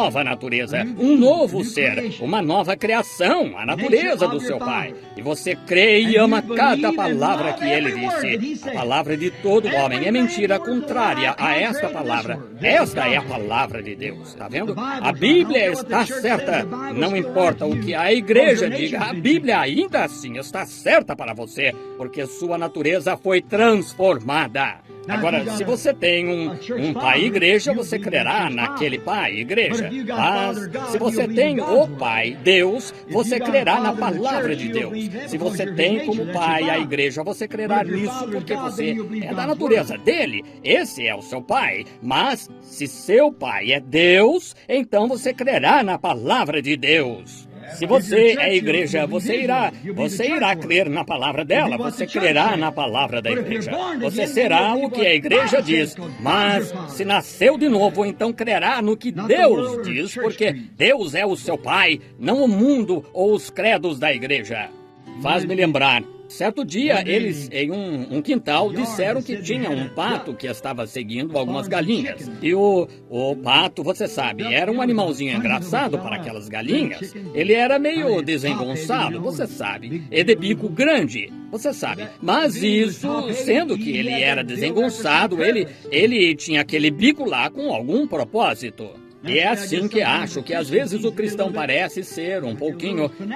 nova natureza, um novo ser, uma nova criação, a natureza do seu Pai. E você crê e ama cada palavra que ele disse. A palavra de todo homem é mentira contrária a esta palavra. Esta é a palavra de Deus, está vendo? A Bíblia está certa. Não importa o que a igreja diga, a Bíblia ainda assim está certa para você, porque sua natureza foi transformada. Agora, se você tem um pai igreja, você crerá naquele pai igreja. Mas, se você tem o pai, Deus, você crerá na palavra de Deus. Se você tem como pai a igreja, você crerá nisso porque você é da natureza dele. Esse é o seu pai. Mas, se seu pai é Deus, então você crerá na palavra de Deus. Se você é igreja, você irá crer na palavra dela, você crerá na palavra da igreja. Você será o que a igreja diz, mas se nasceu de novo, então crerá no que Deus diz, porque Deus é o seu Pai, não o mundo ou os credos da igreja. Faz-me lembrar. Certo dia, eles, em um quintal, disseram que tinha um pato que estava seguindo algumas galinhas. E o pato, você sabe, era um animalzinho engraçado para aquelas galinhas. Ele era meio desengonçado, você sabe, e de bico grande, você sabe. Mas isso, sendo que ele era desengonçado, ele tinha aquele bico lá com algum propósito. E é assim que acho que às vezes o cristão parece ser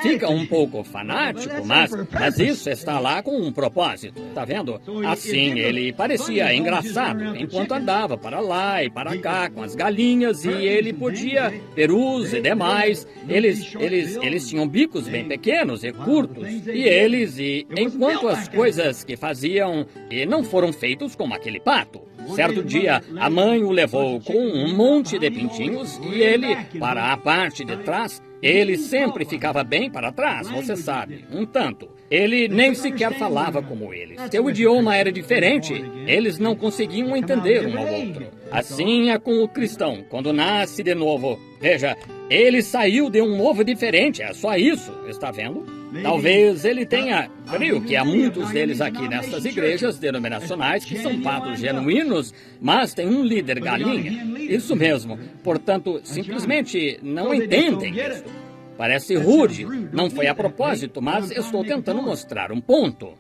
fica um pouco fanático, mas isso está lá com um propósito, tá vendo? Assim, ele parecia engraçado, enquanto andava para lá e para cá com as galinhas e ele podia, perus e demais, eles tinham bicos bem pequenos e curtos, e enquanto as coisas que faziam não foram feitos como aquele pato. Certo dia, a mãe o levou com um monte de pintinhos e ele, para a parte de trás, ele sempre ficava bem para trás, você sabe, um tanto. Ele nem sequer falava como eles. Seu idioma era diferente. Eles não conseguiam entender um ao outro. Assim é com o cristão, quando nasce de novo. Veja, ele saiu de um ovo diferente, é só isso, está vendo? Talvez ele tenha, creio que há muitos deles aqui nestas igrejas denominacionais que são patos genuínos, mas tem um líder galinha. Isso mesmo. Portanto, simplesmente não entendem isso. Parece rude. Não foi a propósito, mas estou tentando mostrar um ponto.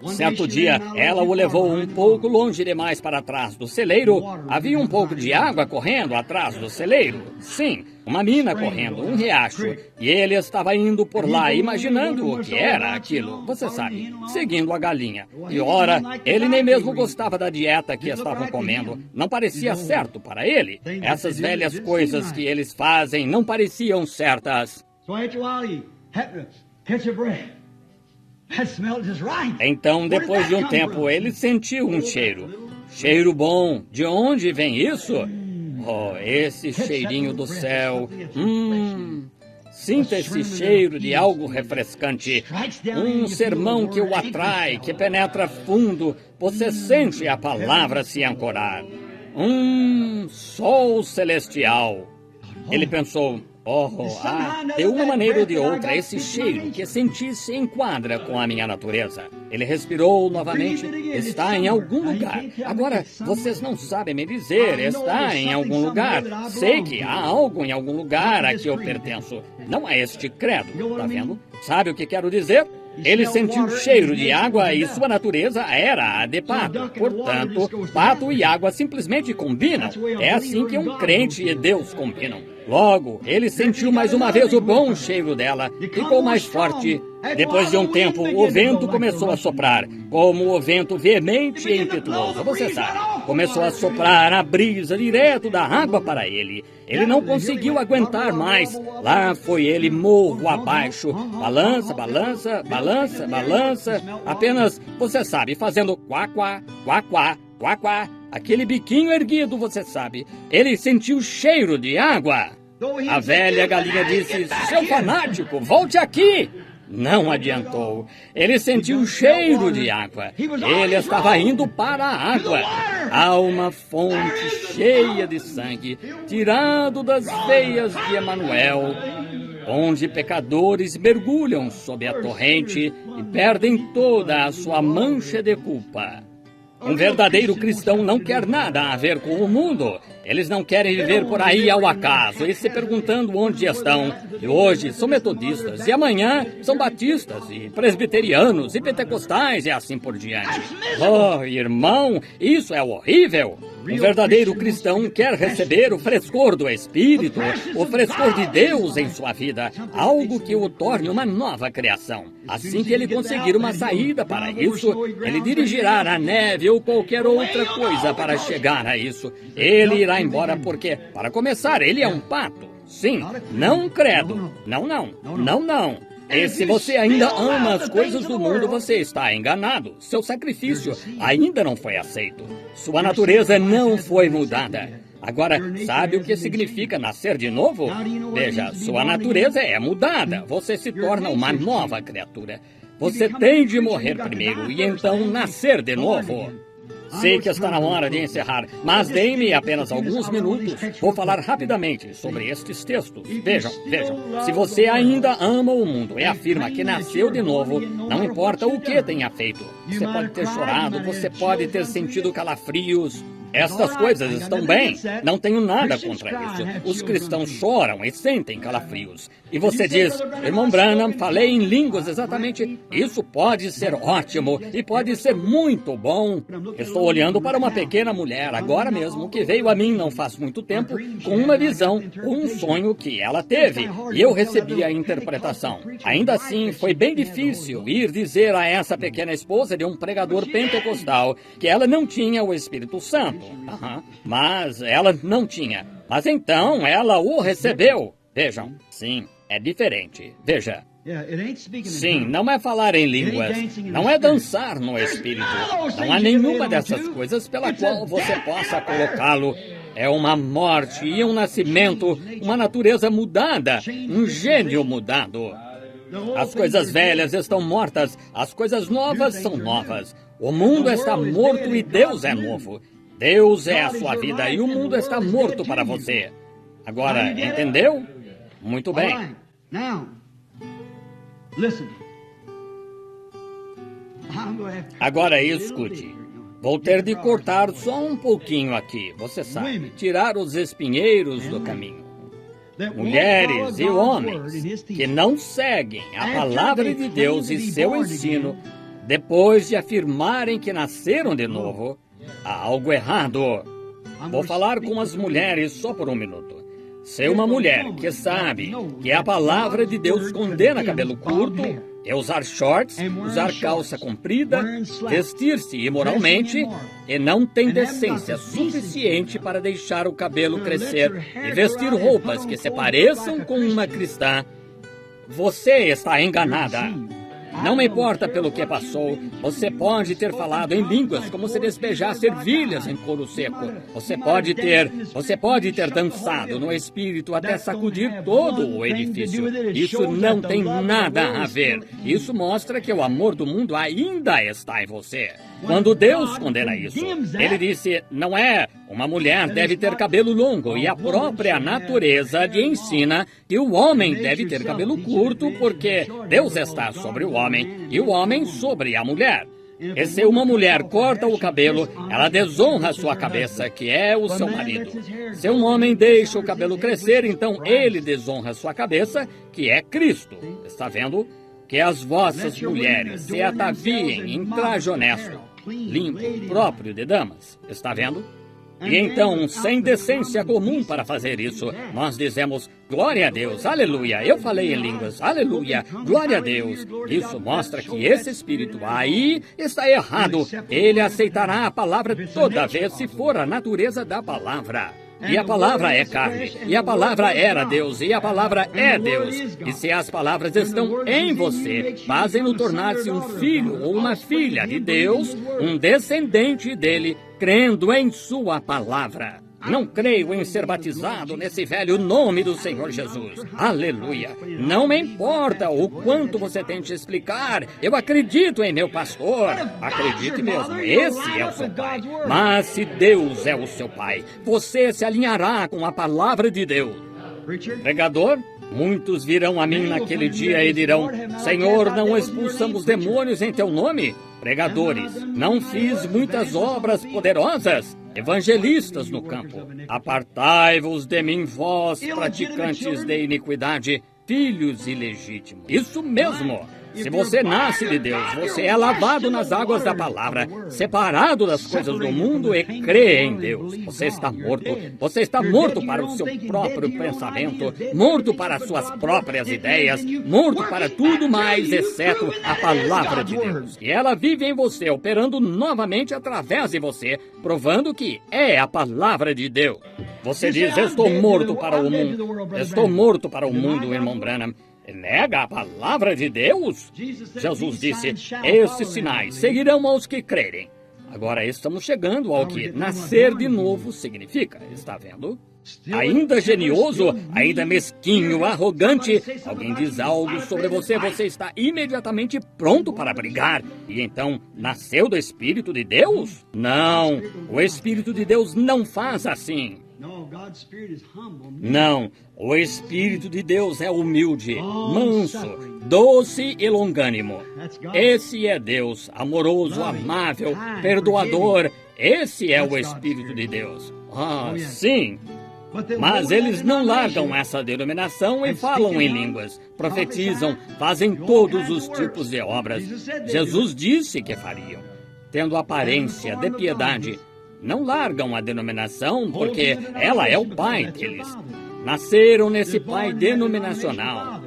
Certo dia, ela o levou um pouco longe demais para trás do celeiro. Havia um pouco de água correndo atrás do celeiro. Sim, uma mina correndo, um riacho. E ele estava indo por lá, imaginando o que era aquilo. Você sabe, seguindo a galinha. E ora, ele nem mesmo gostava da dieta que estavam comendo. Não parecia certo para ele. Essas velhas coisas que eles fazem não pareciam certas. Então, depois de um tempo, ele sentiu um cheiro. Cheiro bom. De onde vem isso? Oh, esse cheirinho do céu. Sinta esse cheiro de algo refrescante. Um sermão que o atrai, que penetra fundo. Você sente a palavra se ancorar. Sol celestial. Ele pensou... de uma maneira ou de outra, esse cheiro que senti se enquadra com a minha natureza. Ele respirou novamente. Está em algum lugar. Agora, vocês não sabem me dizer. Está em algum lugar. Sei que há algo em algum lugar a que eu pertenço. Não a este credo, tá vendo? Sabe o que quero dizer? Ele sentiu cheiro de água e sua natureza era a de pato. Portanto, pato e água simplesmente combinam. É assim que um crente e Deus combinam. Logo, ele sentiu mais uma vez o bom cheiro dela. Ficou mais forte. Depois de um tempo, o vento começou a soprar, como o vento veemente e impetuoso, você sabe. Começou a soprar a brisa direto da água para ele. Ele não conseguiu aguentar mais. Lá foi ele morro abaixo. Balança, balança, balança, balança. Apenas, você sabe, fazendo quá, quá, quá, quá, quá, quá. Aquele biquinho erguido, você sabe. Ele sentiu cheiro de água. A velha galinha disse, seu fanático, volte aqui. Não adiantou. Ele sentiu o cheiro de água. Ele estava indo para a água. Há uma fonte cheia de sangue, tirado das veias de Emanuel, onde pecadores mergulham sob a torrente e perdem toda a sua mancha de culpa. Um verdadeiro cristão não quer nada a ver com o mundo. Eles não querem viver por aí ao acaso e se perguntando onde estão. E hoje são metodistas, e amanhã são batistas, e presbiterianos, e pentecostais, e assim por diante. Oh, irmão, isso é horrível! Um verdadeiro cristão quer receber o frescor do Espírito, o frescor de Deus em sua vida, algo que o torne uma nova criação. Assim que ele conseguir uma saída para isso, ele dirigirá a neve ou qualquer outra coisa para chegar a isso. Ele irá embora porque, para começar, ele é um pato. Sim, não um credo. Não. E se você ainda ama as coisas do mundo, você está enganado. Seu sacrifício ainda não foi aceito. Sua natureza não foi mudada. Agora, sabe o que significa nascer de novo? Veja, sua natureza é mudada. Você se torna uma nova criatura. Você tem de morrer primeiro e então nascer de novo. Sei que está na hora de encerrar, mas deem-me apenas alguns minutos. Vou falar rapidamente sobre estes textos. Vejam. Se você ainda ama o mundo e afirma que nasceu de novo, não importa o que tenha feito. Você pode ter chorado, você pode ter sentido calafrios. Estas coisas estão bem. Não tenho nada contra isso. Os cristãos choram e sentem calafrios. E você diz, irmão Branham, falei em línguas exatamente. Isso pode ser ótimo e pode ser muito bom. Estou olhando para uma pequena mulher agora mesmo que veio a mim não faz muito tempo com uma visão, com um sonho que ela teve. E eu recebi a interpretação. Ainda assim, foi bem difícil ir dizer a essa pequena esposa de um pregador pentecostal que ela não tinha o Espírito Santo. Mas ela não tinha. Mas então ela o recebeu. Vejam, sim, é diferente. Veja. Sim, não é falar em línguas, não é dançar no Espírito. Não há nenhuma dessas coisas pela qual você possa colocá-lo. É uma morte e um nascimento, uma natureza mudada, um gênio mudado. As coisas velhas estão mortas, as coisas novas são novas. O mundo está morto e Deus é novo. Deus é a sua vida e o mundo está morto para você. Agora, entendeu? Muito bem. Agora escute. Vou ter de cortar só um pouquinho aqui, você sabe, tirar os espinheiros do caminho. Mulheres e homens que não seguem a palavra de Deus e seu ensino, depois de afirmarem que nasceram de novo, há algo errado. Vou falar com as mulheres só por um minuto. Se uma mulher que sabe que a palavra de Deus condena cabelo curto, é usar shorts, usar calça comprida, vestir-se imoralmente e não tem decência suficiente para deixar o cabelo crescer e vestir roupas que se pareçam com uma cristã, você está enganada. Não importa pelo que passou, você pode ter falado em línguas como se despejasse ervilhas em couro seco. Você pode ter dançado no Espírito até sacudir todo o edifício. Isso não tem nada a ver. Isso mostra que o amor do mundo ainda está em você. Quando Deus condena isso, Ele disse, não é, uma mulher deve ter cabelo longo e a própria natureza lhe ensina que o homem deve ter cabelo curto porque Deus está sobre o homem e o homem sobre a mulher. E se uma mulher corta o cabelo, ela desonra sua cabeça, que é o seu marido. Se um homem deixa o cabelo crescer, então ele desonra sua cabeça, que é Cristo. Está vendo? Que as vossas mulheres se ataviem em traje honesto, limpo, próprio de damas. Está vendo? E então, sem decência comum para fazer isso, nós dizemos, glória a Deus, aleluia, eu falei em línguas, aleluia, glória a Deus. Isso mostra que esse espírito aí está errado. Ele aceitará a palavra toda vez se for a natureza da palavra. E a palavra é carne, e a palavra era Deus, e a palavra é Deus. E se as palavras estão em você, fazem-no tornar-se um filho ou uma filha de Deus, um descendente dele, crendo em sua palavra. Não creio em ser batizado nesse velho nome do Senhor Jesus. Aleluia. Não me importa o quanto você tente explicar. Eu acredito em meu pastor. Acredite mesmo, esse é o seu pai. Mas se Deus é o seu pai, você se alinhará com a palavra de Deus. Pregador, muitos virão a mim naquele dia e dirão, Senhor, não expulsamos demônios em teu nome? pregadores. Não fiz muitas obras poderosas, evangelistas no campo. Apartai-vos de mim, vós, praticantes de iniquidade, filhos ilegítimos. Isso mesmo! Se você nasce de Deus, você é lavado nas águas da palavra, separado das coisas do mundo e crê em Deus. Você está morto. Você está morto para o seu próprio pensamento, morto para as suas próprias ideias, morto para tudo mais, exceto a palavra de Deus. E ela vive em você, operando novamente através de você, provando que é a palavra de Deus. Você diz, estou morto para o mundo. Estou morto para o mundo, irmão Branham. Nega a palavra de Deus? Jesus disse, esses sinais seguirão aos que crerem. Agora estamos chegando ao que nascer de novo significa, está vendo? Ainda genioso, ainda mesquinho, arrogante, alguém diz algo sobre você, você está imediatamente pronto para brigar. E então, nasceu do Espírito de Deus? Não, o Espírito de Deus não faz assim. Não, o Espírito de Deus é humilde, manso, doce e longânimo. Esse é Deus, amoroso, amável, perdoador. Esse é o Espírito de Deus. Ah, sim. Mas eles não largam essa denominação e falam em línguas, profetizam, fazem todos os tipos de obras. Jesus disse que fariam, tendo aparência de piedade. Não largam a denominação porque ela é o pai deles. Nasceram nesse pai denominacional.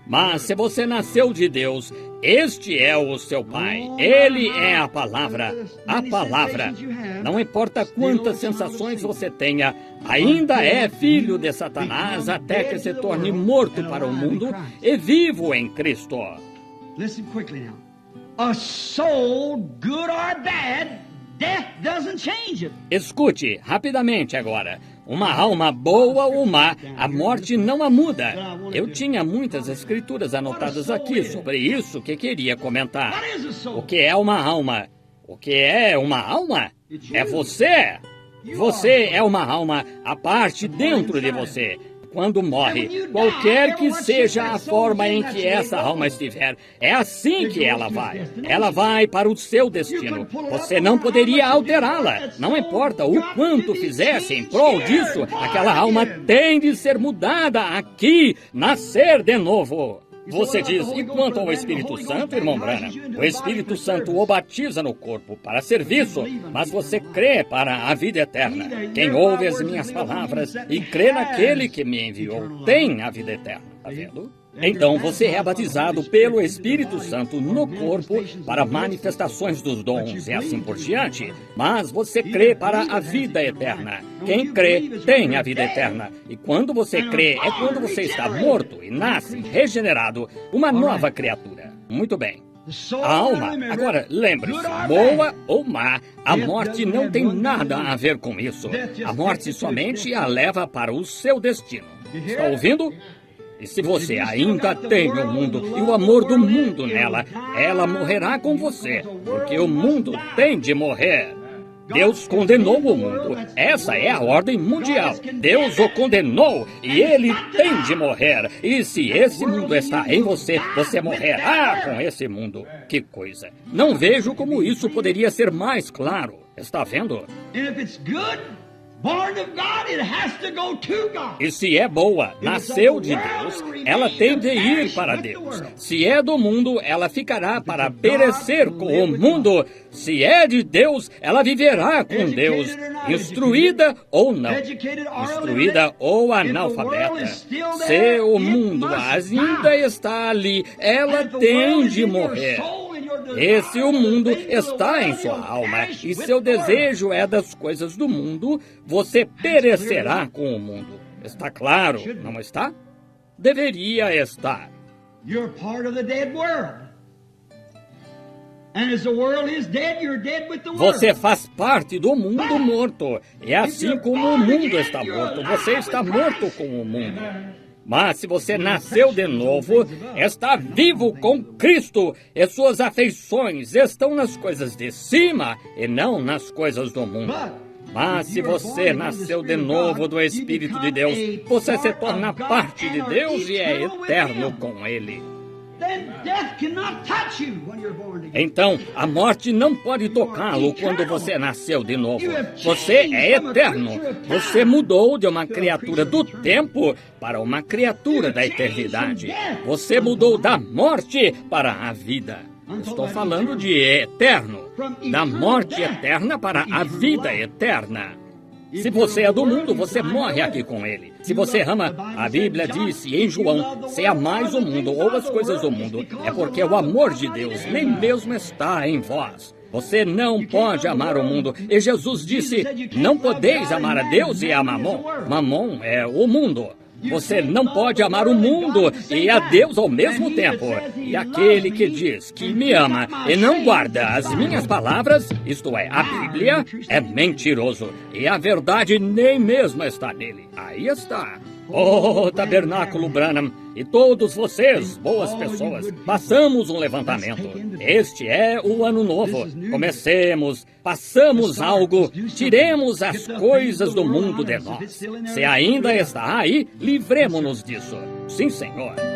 Mas se você nasceu de Deus, este é o seu pai. Ele é a palavra. A palavra. Não importa quantas sensações você tenha, ainda é filho de Satanás até que se torne morto para o mundo e vivo em Cristo. Listen quickly now. A soul, good or bad, death doesn't change it. Escute rapidamente agora. Uma alma boa ou má, a morte não a muda. Eu tinha muitas escrituras anotadas aqui sobre isso que queria comentar. O que é uma alma? O que é uma alma? É você. Você é uma alma, a parte dentro de você. Quando morre, qualquer que seja a forma em que essa alma estiver, é assim que ela vai. Ela vai para o seu destino. Você não poderia alterá-la. Não importa o quanto fizesse em prol disso, aquela alma tem de ser mudada aqui, nascer de novo. Você diz, e quanto ao Espírito Santo, irmão Branham? O Espírito Santo o batiza no corpo para serviço, mas você crê para a vida eterna. Quem ouve as minhas palavras e crê naquele que me enviou tem a vida eterna. Está vendo? Então você é batizado pelo Espírito Santo no corpo para manifestações dos dons e assim por diante. Mas você crê para a vida eterna. Quem crê tem a vida eterna. E quando você crê é quando você está morto e nasce regenerado, uma nova criatura. Muito bem. A alma, agora lembre-se, boa ou má, a morte não tem nada a ver com isso. A morte somente a leva para o seu destino. Está ouvindo? E se você ainda tem o mundo e o amor do mundo nela, ela morrerá com você, porque o mundo tem de morrer. Deus condenou o mundo. Essa é a ordem mundial. Deus o condenou e ele tem de morrer. E se esse mundo está em você, você morrerá com esse mundo. Que coisa. Não vejo como isso poderia ser mais claro. Está vendo? E se é boa, nasceu de Deus, ela tem de ir para Deus. Se é do mundo, ela ficará para perecer com o mundo. Se é de Deus, ela viverá com Deus, instruída ou não, instruída ou analfabeta. Se o mundo ainda está ali, ela tem de morrer. E se o mundo está em sua alma e seu desejo é das coisas do mundo, você perecerá com o mundo. Está claro, não está? Deveria estar. Você faz parte do mundo morto. E assim como o mundo está morto, você está morto com o mundo. Mas se você nasceu de novo, está vivo com Cristo, e suas afeições estão nas coisas de cima e não nas coisas do mundo. Mas se você nasceu de novo do Espírito de Deus, você se torna parte de Deus e é eterno com Ele. Então, a morte não pode tocá-lo quando você nasceu de novo. Você é eterno. Você mudou de uma criatura do tempo para uma criatura da eternidade. Você mudou da morte para a vida. Estou falando de eterno. Da morte eterna para a vida eterna. Se você é do mundo, você morre aqui com ele. Se você ama, a Bíblia disse em João, se amais o mundo ou as coisas do mundo, é porque o amor de Deus nem mesmo está em vós. Você não pode amar o mundo. E Jesus disse, não podeis amar a Deus e a Mamon. Mamon é o mundo. Você não pode amar o mundo e a Deus ao mesmo tempo. E aquele que diz que me ama e não guarda as minhas palavras, isto é, a Bíblia, é mentiroso. E a verdade nem mesmo está nele. Aí está. Oh, Tabernáculo Branham, e todos vocês, boas pessoas, façamos um levantamento. Este é o ano novo. Comecemos, façamos algo, tiremos as coisas do mundo de nós. Se ainda está aí, livremo-nos disso. Sim, Senhor.